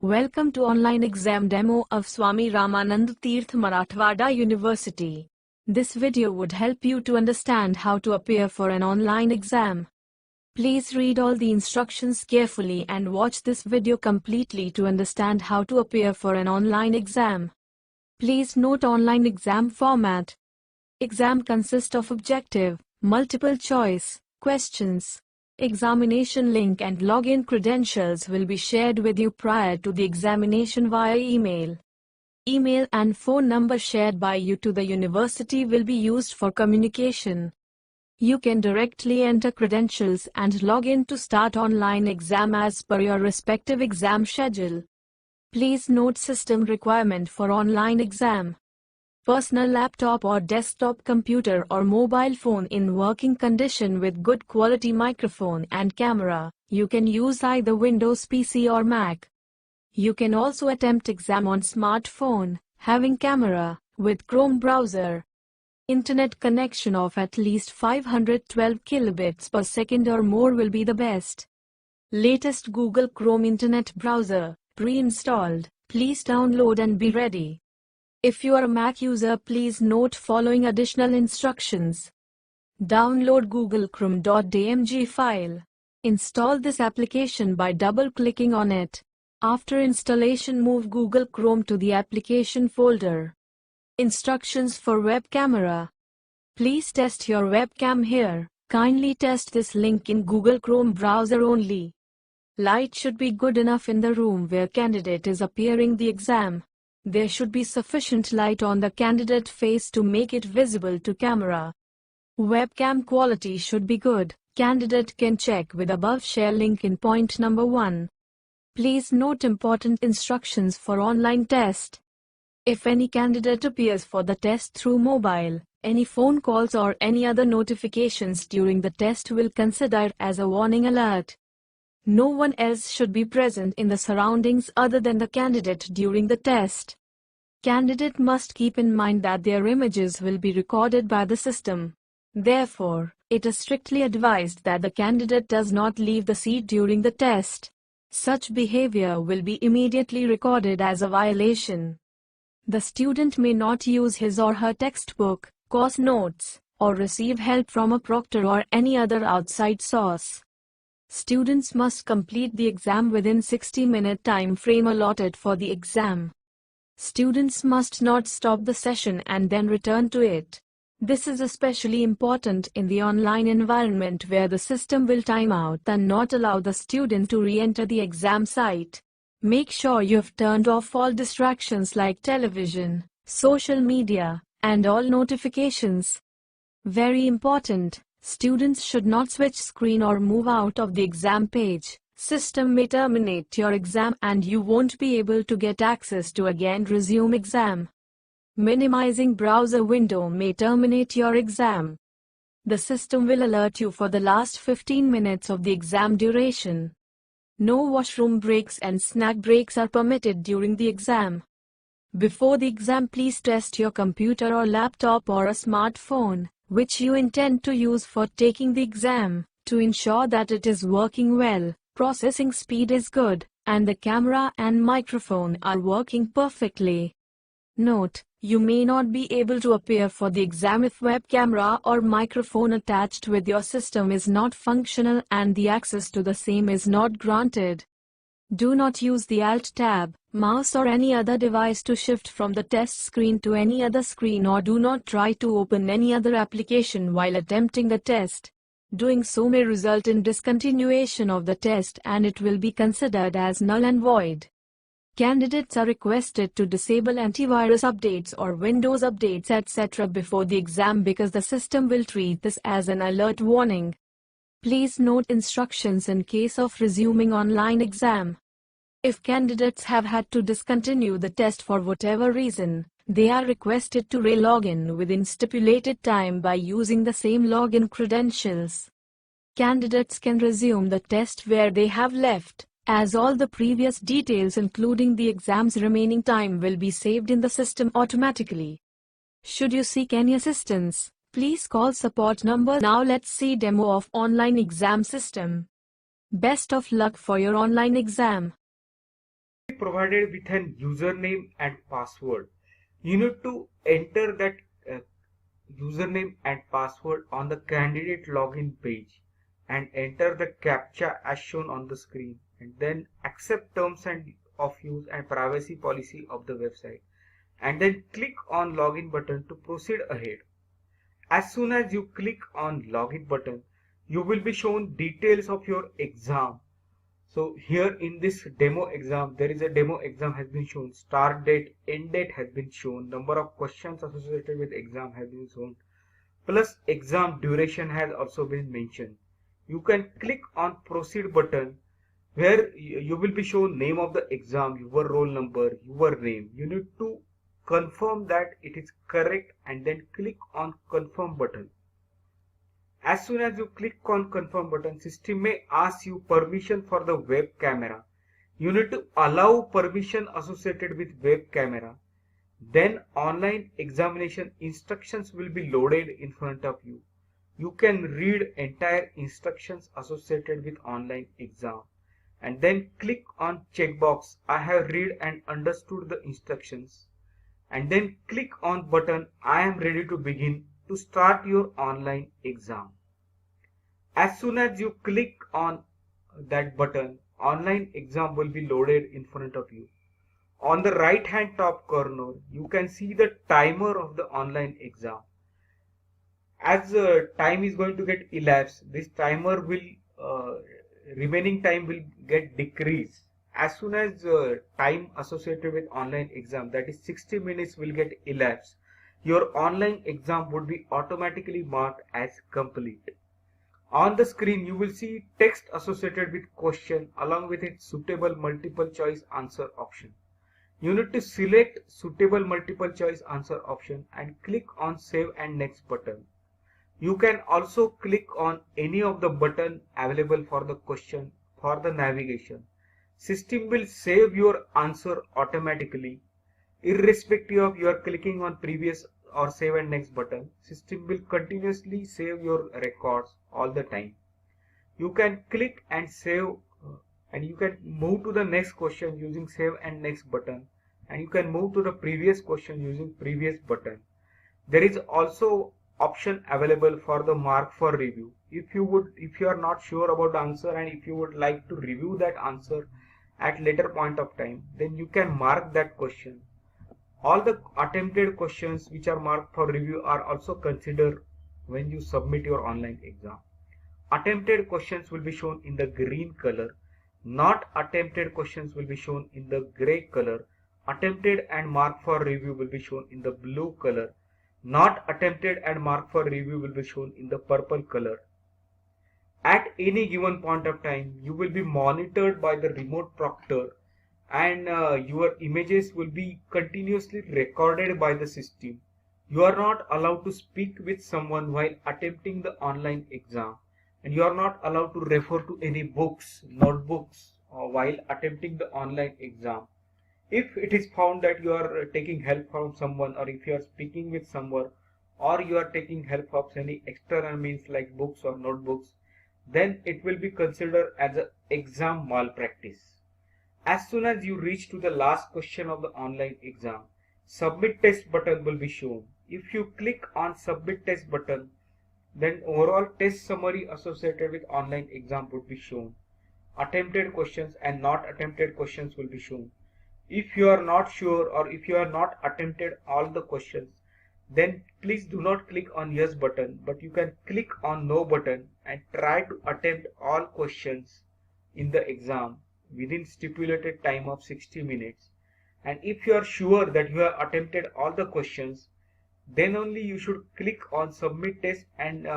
Welcome to online exam demo of Swami Ramanand Tirth Marathwada University. This video would help you to understand how to appear for an online exam. Please read all the instructions carefully and watch this video completely to understand how to appear for an online exam. Please note online exam format. Exam consists of objective, multiple choice, questions. Examination link and login credentials will be shared with you prior to the examination via email. Email and phone number shared by you to the university will be used for communication. You can directly enter credentials and log in to start online exam as per your respective exam schedule. Please note system requirement for online exam. Personal laptop or desktop computer or mobile phone in working condition with good quality microphone and camera. You can use either Windows PC or Mac. You can also attempt exam on smartphone, having camera, with Chrome browser. Internet connection of at least 512 kilobits per second or more will be the best. Latest Google Chrome Internet browser, pre-installed. Please download and be ready. If you are a Mac user, please note following additional instructions. Download Google Chrome.dmg file. Install this application by double-clicking on it. After installation, move Google Chrome to the application folder. Instructions for web camera. Please test your webcam here. Kindly test this link in Google Chrome browser only. Light should be good enough in the room where candidate is appearing the exam. There should be sufficient light on the candidate face to make it visible to camera. Webcam quality should be good. Candidate can check with above share link in point number 1. Please note important instructions for online test. If any candidate appears for the test through mobile, any phone calls or any other notifications during the test will consider as a warning alert. No one else should be present in the surroundings other than the candidate during the test. Candidate must keep in mind that their images will be recorded by the system. Therefore, it is strictly advised that the candidate does not leave the seat during the test. Such behavior will be immediately recorded as a violation. The student may not use his or her textbook, course notes, or receive help from a proctor or any other outside source. Students must complete the exam within 60-minute time frame allotted for the exam. Students must not stop the session and then return to it. This is especially important in the online environment where the system will time out and not allow the student to re-enter the exam site. Make sure you have turned off all distractions like television, social media, and all notifications. Very important. Students should not switch screen or move out of the exam page. System may terminate your exam and you won't be able to get access to again resume exam. Minimizing browser window may terminate your exam. The system will alert you for the last 15 minutes of the exam duration. No washroom breaks and snack breaks are permitted during the exam. Before the exam, please test your computer or laptop or a smartphone, which you intend to use for taking the exam, to ensure that it is working well, processing speed is good, and the camera and microphone are working perfectly. Note, you may not be able to appear for the exam if web camera or microphone attached with your system is not functional and the access to the same is not granted. Do not use the Alt tab, mouse or any other device to shift from the test screen to any other screen, or do not try to open any other application while attempting the test. Doing so may result in discontinuation of the test and it will be considered as null and void. Candidates are requested to disable antivirus updates or Windows updates etc. before the exam because the system will treat this as an alert warning. Please note instructions in case of resuming online exam. If candidates have had to discontinue the test for whatever reason, they are requested to re-log in within stipulated time by using the same login credentials. Candidates can resume the test where they have left, as all the previous details including the exam's remaining time will be saved in the system automatically. Should you seek any assistance, please call support number. Now let's see demo of online exam system. Best of luck for your online exam. provided with an username and password. You need to enter that uh, username and password on the candidate login page and enter the captcha as shown on the screen, and then accept terms and of use and privacy policy of the website, and then click on login button to proceed ahead. As soon as you click on login button, you will be shown details of your exam. So here in this demo exam, there is a demo exam has been shown, start date, end date has been shown, number of questions associated with exam has been shown, plus exam duration has also been mentioned. You can click on proceed button where you will be shown name of the exam, your roll number, your name. You need to confirm that it is correct and then click on confirm button. As soon as you click on confirm button, system may ask you permission for the web camera. You need to allow permission associated with web camera. Then online examination instructions will be loaded in front of you. You can read entire instructions associated with online exam and then click on checkbox I have read and understood the instructions, and then click on button I am ready to begin to start your online exam. As soon as you click on that button, online exam will be loaded in front of you. On the right hand top corner, you can see the timer of the online exam. As time is going to get elapsed, this timer will remaining time will get decreased. As soon as time associated with online exam, that is 60 minutes, will get elapsed, your online exam would be automatically marked as complete. On the screen, you will see text associated with question along with its suitable multiple choice answer option. You need to select suitable multiple choice answer option and click on save and next button. You can also click on any of the button available for the question for the navigation. System will save your answer automatically irrespective of you are clicking on previous or save and next button. System will continuously save your records all the time. You can click and save and you can move to the next question using save and next button, and you can move to the previous question using previous button. There is also option available for the mark for review. If you are not sure about the answer and if you would like to review that answer at later point of time, then you can mark that question. All the attempted questions which are marked for review are also considered when you submit your online exam. Attempted questions will be shown in the green color. Not attempted questions will be shown in the gray color. Attempted and marked for review will be shown in the blue color. Not attempted and marked for review will be shown in the purple color. At any given point of time, you will be monitored by the remote proctor, and your images will be continuously recorded by the system. You are not allowed to speak with someone while attempting the online exam, and you are not allowed to refer to any books, notebooks while attempting the online exam. If it is found that you are taking help from someone, or if you are speaking with someone, or you are taking help of any external means like books or notebooks, then it will be considered as an exam malpractice. As soon as you reach to the last question of the online exam, submit test button will be shown. If you click on submit test button, then overall test summary associated with online exam would be shown. Attempted questions and not attempted questions will be shown. If you are not sure or if you are not attempted all the questions, then please do not click on yes button, but you can click on no button and try to attempt all questions in the exam within stipulated time of 60 minutes. And if you are sure that you have attempted all the questions, then only you should click on submit test and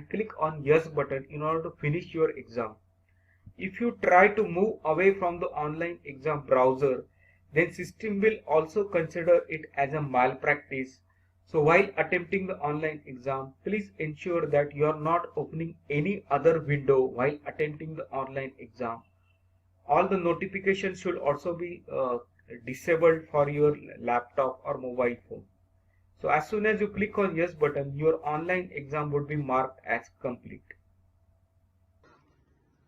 click on yes button in order to finish your exam. If you try to move away from the online exam browser, then system will also consider it as a malpractice. So while attempting the online exam, please ensure that you are not opening any other window while attempting the online exam. All the notifications should also be disabled for your laptop or mobile phone. So as soon as you click on yes button, your online exam would be marked as complete.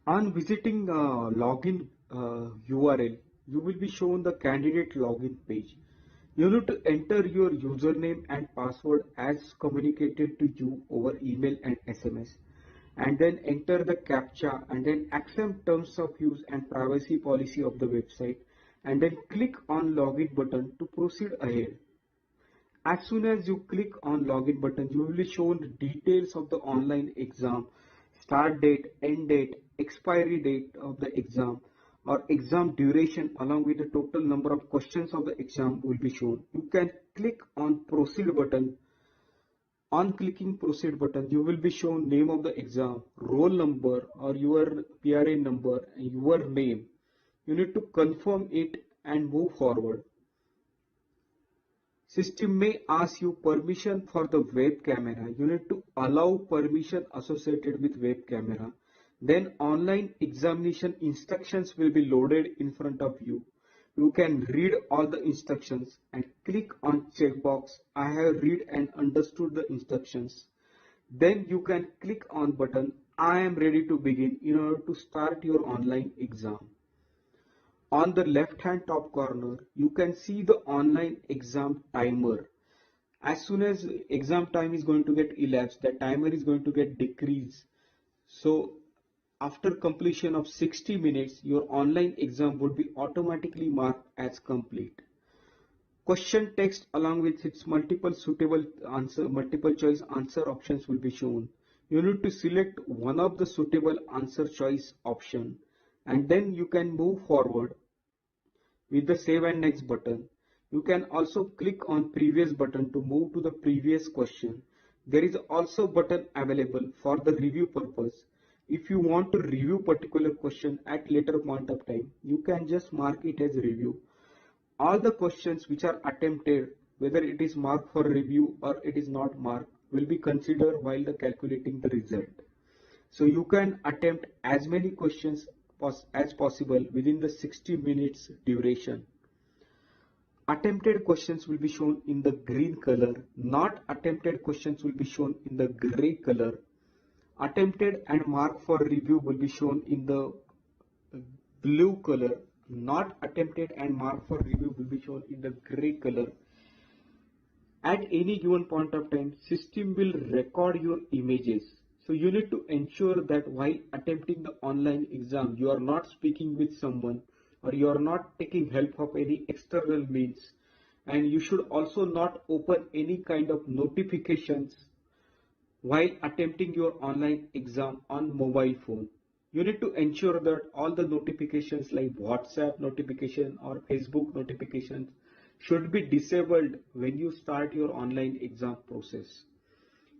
On visiting login URL, you will be shown the candidate login page. You need to enter your username and password as communicated to you over email and SMS, and then enter the CAPTCHA and then accept terms of use and privacy policy of the website, and then click on login button to proceed ahead. As soon as you click on login button, you will be shown details of the online exam, start date, end date, expiry date of the exam, or exam duration along with the total number of questions of the exam will be shown. You can click on proceed button. On clicking proceed button, you will be shown name of the exam, roll number or your PRA number, and your name. You need to confirm it and move forward. System may ask you permission for the web camera. You need to allow permission associated with web camera. Then online examination instructions will be loaded in front of you. You can read all the instructions and click on checkbox. I have read and understood the instructions. Then you can click on button I am ready to begin in order to start your online exam. On the left hand top corner, you can see the online exam timer. As soon as exam time is going to get elapsed, the timer is going to get decreased. So after completion of 60 minutes, your online exam would be automatically marked as complete. Question text along with its multiple choice answer options will be shown. You need to select one of the suitable answer choice option, and then you can move forward with the save and next button. You can also click on previous button to move to the previous question. There is also button available for the review purpose. If you want to review particular question at later point of time, you can just mark it as review. All the questions which are attempted, whether it is marked for review or it is not marked, will be considered while calculating the result. So you can attempt as many questions as possible within the 60 minutes duration. Attempted questions will be shown in the green color. Not attempted questions will be shown in the gray color. Attempted and marked for review will be shown in the blue color. Not attempted and marked for review will be shown in the gray color. At any given point of time, system will record your images. So you need to ensure that while attempting the online exam, you are not speaking with someone or you are not taking help of any external means. And you should also not open any kind of notifications while attempting your online exam on mobile phone. You need to ensure that all the notifications like WhatsApp notification or Facebook notifications should be disabled when you start your online exam process.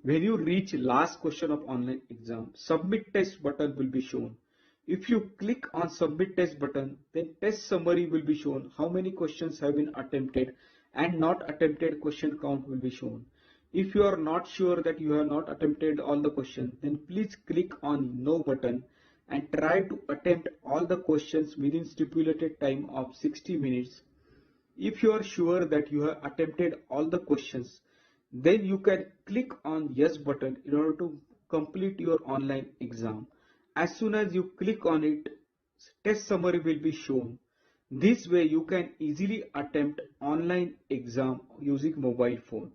When you reach last question of online exam, submit test button will be shown. If you click on submit test button, then test summary will be shown, how many questions have been attempted and not attempted question count will be shown. If you are not sure that you have not attempted all the questions, then please click on no button and try to attempt all the questions within stipulated time of 60 minutes. If you are sure that you have attempted all the questions, then you can click on yes button in order to complete your online exam. As soon as you click on it, test summary will be shown. This way you can easily attempt online exam using mobile phone.